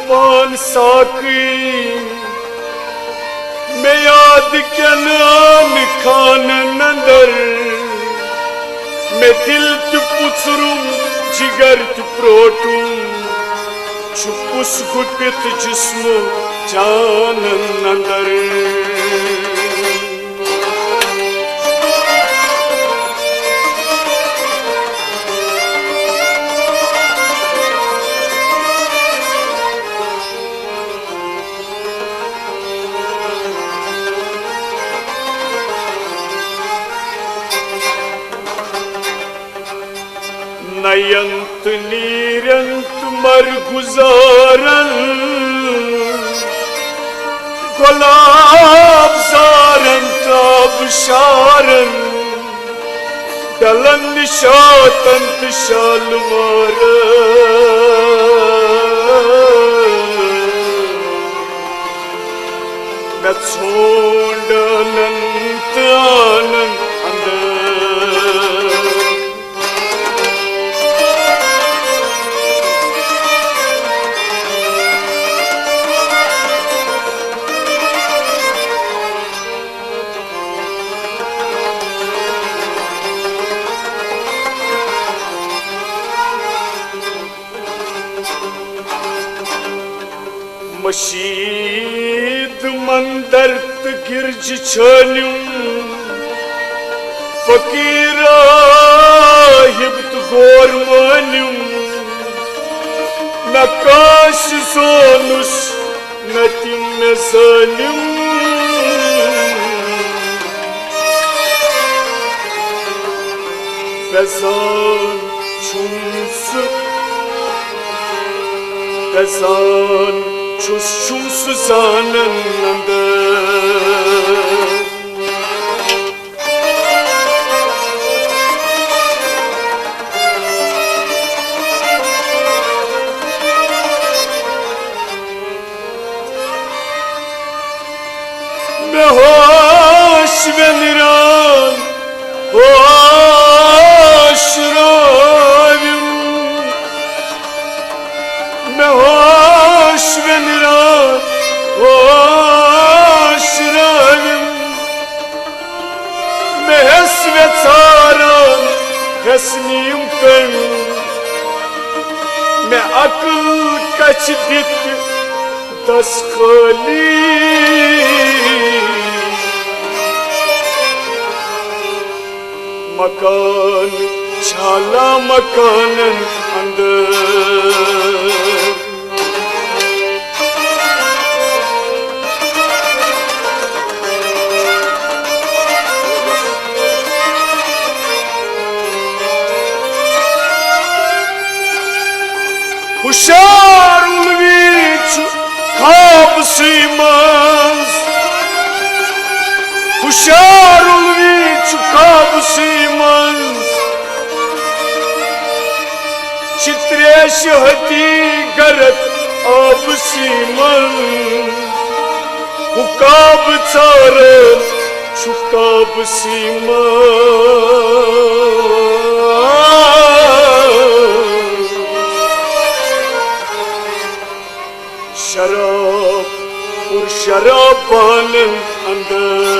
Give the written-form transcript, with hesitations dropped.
पान साकी मैं याद कनान खान नंदर मैं दिल तु पुचरुम जिगर तु प्रोटुम छुपुस गुपित जिस्म जान नंदर नयंत नीरंत मर गुजारन गुलाब सारन ताब शारन डलन निशातंत शालमार मैं छोड़नंत आनंद मशीद मंदर गिरज छलियूं फकीरा हिब्त गोर मानियूं नकाश सोनुस नतिम में सलियूं पैसान छुंस पैसान Çus zanında Me hoş veniran hoş ravim Me hoş veniran hoş ravim Me hesve taran hesniyim kın Me akıl kaç dit das khali मकान छाला मकान अंदर हुशार उलवीच खाब सीमांस हुशार उलवीच खाब सीमांस चित्रेश हती गरत आब सीमन हुकाब चार छुकाब सीमन शराब और शराबान अंदर